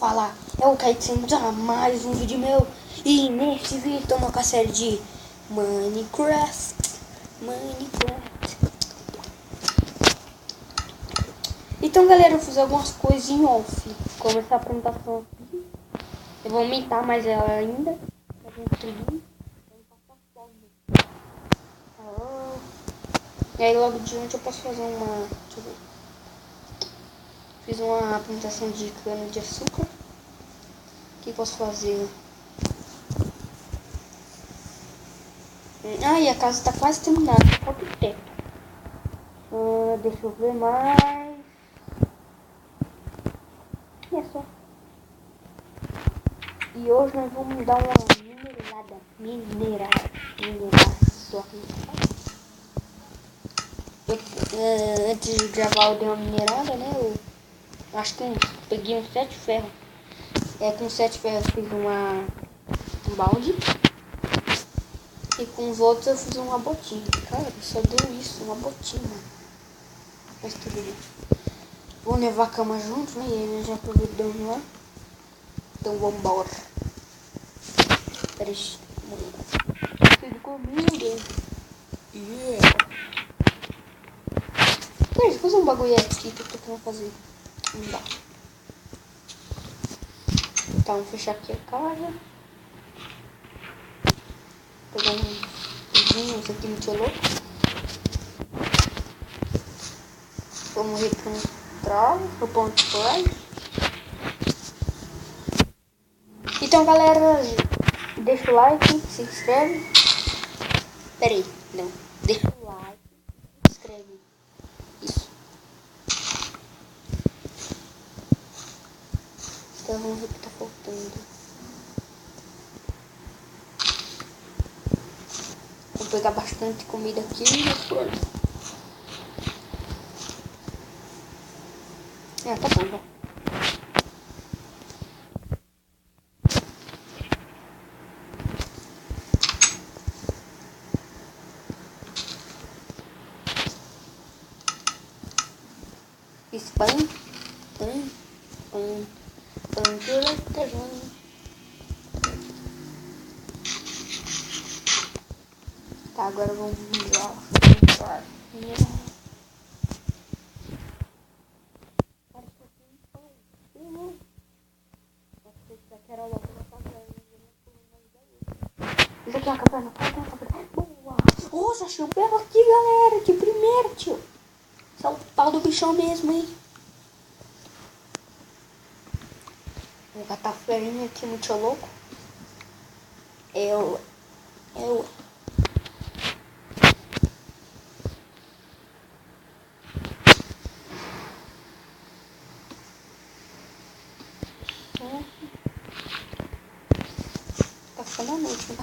falar. É o Kaique Santos, mais um vídeo meu. E nesse vídeo tô com a série de Minecraft. Então galera, eu fiz algumas coisas em off. Como essa apresentação aqui. Eu vou aumentar mais ela ainda. E aí logo de onde eu posso fazer uma... Deixa eu ver. Fiz uma apresentação de cana de açúcar. O que posso fazer? Ah, e a casa tá quase terminada. Falta o teto. Deixa eu ver mais. E é só. E hoje nós vamos dar uma minerada. Antes de gravar eu dei uma minerada, né? Eu acho que peguei uns 7 ferros. Com 7 ferros eu fiz um balde. E com os outros eu fiz uma botinha. Cara, só deu isso, uma botinha. Mas tudo bem. Vou levar a cama junto, né? E aí já aproveitamos lá. Então vambora. Peraí. Tudo comigo. Yeah. Peraí, fazer um bagulho aqui que eu tô querendo fazer. Não dá. Então, vamos fechar aqui a casa. Pegar uns aqui no tio louco. Vamos reencontrar o ponto fly. Então galera, deixa o like, se inscreve. Peraí, não. Deixa o like, se inscreve. Isso. Então vamos ver o que tá faltando. Vou pegar bastante comida aqui e forno. Tá bom, né? Spam. Tá, agora vamos mirar. Isso aqui é uma caverna. Boa. Nossa, achei o berro aqui, galera. De primeira, tio. Esse é o pau do bichão mesmo, hein? Vou catar farinha aqui no tio louco. Eu. Tá ficando a noite, né?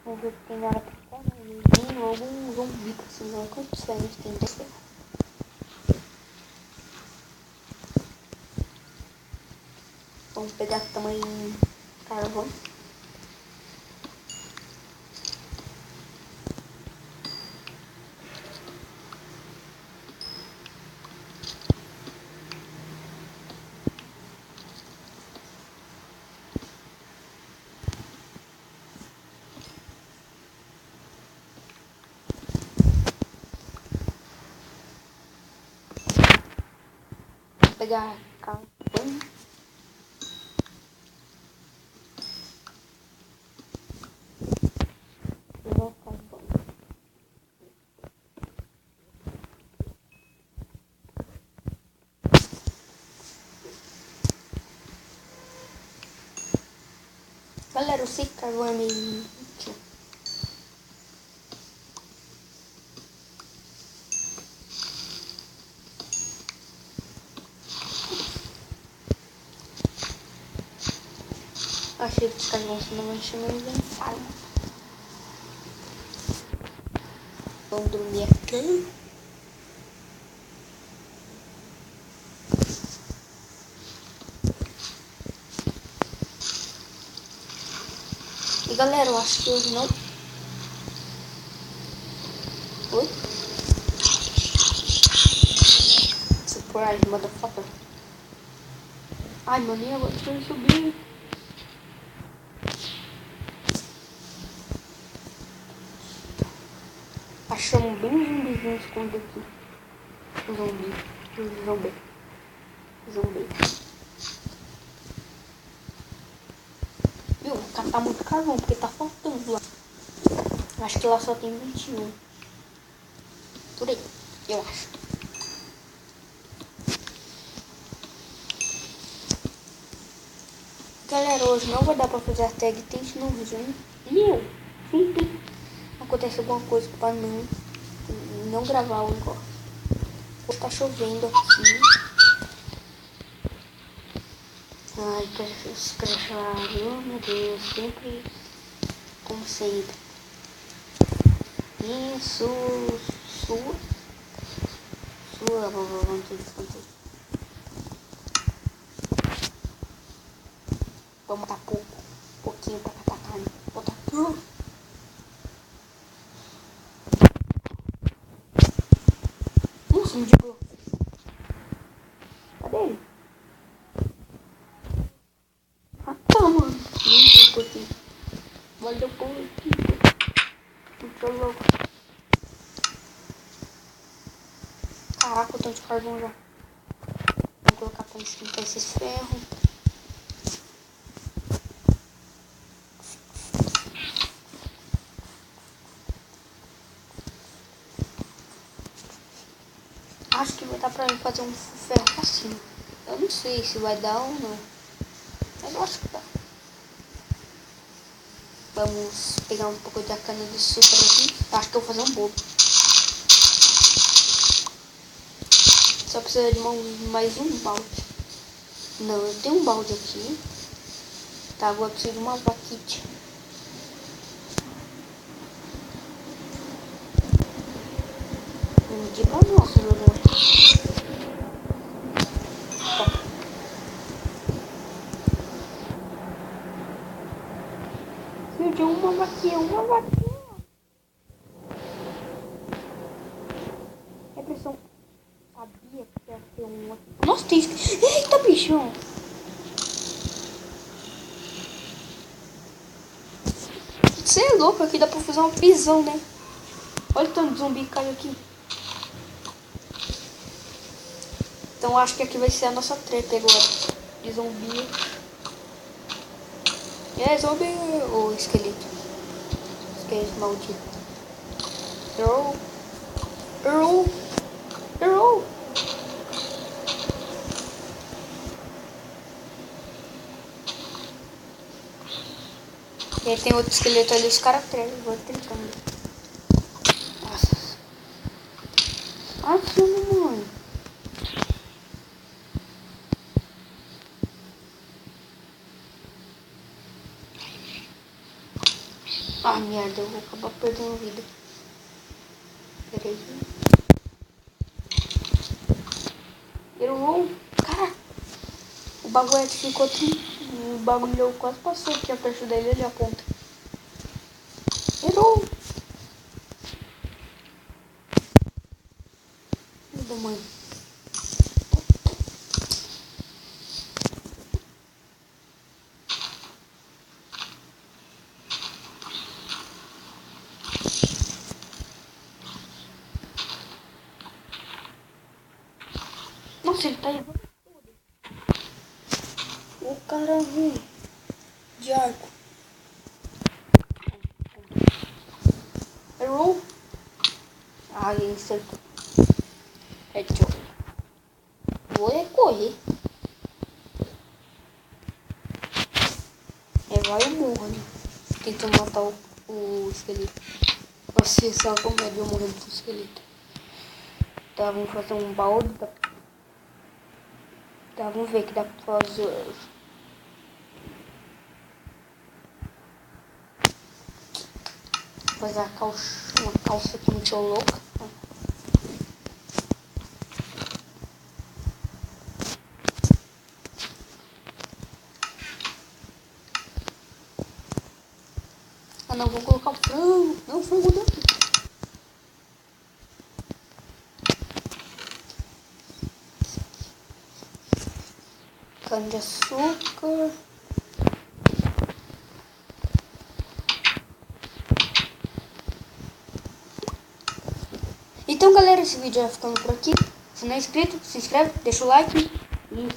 Vamos ver se tem hora pra cá, né? Algum zumbi, assim, não. Quantos ferros tem desse? Vamos pegar tamanho carvão. Vou pegar carvão. Galera, eu sei que carvão é meio inútil. Achei que carvão senão vai encher meu inventário. Vamos dormir aqui. E galera, eu acho que hoje não... Oi? Surprise, motherfucker. Ai, mano, e agora deixa eu subir. Achamos bem um zumbizinho escondido aqui. Zumbi. Viu? Vou catar muito carvão, porque tá faltando lá. Acho que lá só tem 21. Por aí, eu acho. Galera, hoje não vai dar pra fazer a tag tente no vídeo, hein? Sempre acontece alguma coisa pra não gravar o negócio. Hoje tá chovendo aqui. Ai, crachá, meu Deus, sempre, como sempre. Isso, sua, vamos ter. Vamos botar pouquinho pra catar carne. Botar tudo. Nossa, me digou. Cadê ele? Ah, tá, mano. Me digou aqui. Valeu por aqui. Muito louco. Caraca, eu tô de carvão já. Vou colocar pra esquentar esses ferros. Acho que vai dar pra mim fazer um ferro assim. Eu não sei se vai dar ou não. Mas eu acho que dá. Vamos pegar um pouco de cana de açúcar aqui. Acho que eu vou fazer um bolo. Só precisa de mais um balde. Não, eu tenho um balde aqui. Tá, agora eu preciso de uma vaquite. Um dia pra nossa, meu Deus. Surgiu uma vaquinha. Repressão. Sabia que ia ter uma. Nossa, tem. Eita, bichão. Você é louco, aqui dá pra fazer uma prisão, né? Olha o tanto de zumbi que caiu aqui. Então acho que aqui vai ser a nossa treta agora. De zumbi. É, zumbi. Ô, esqueleto. Esqueleto maldito. Errou. E aí tem outro esqueleto ali, os caras vou tentando. Nossa. Nossa, mano. Ah, merda, eu vou acabar perdendo vida. Peraí. Errou. Cara, o bagulho ficou tudo. O bagulho quase passou aqui perto dele, ele aponta. Errou. Meu mãe. Nossa, ele tá errando tudo. O cara ruim. De arco. Errou. Ah, ele acertou. Headshot. Vou correr. Vai eu morro, né? Tentando matar o esqueleto. Nossa, só com medo de eu morrer do esqueleto. Tá, vamos fazer um balde. Tá, vamos ver que dá pra fazer. Fazer uma calça aqui muito louca. Ah não, vou colocar o frango. Não, o frango não. Cana de açúcar. Então, galera, esse vídeo vai ficando por aqui. Se não é inscrito, se inscreve, deixa o like e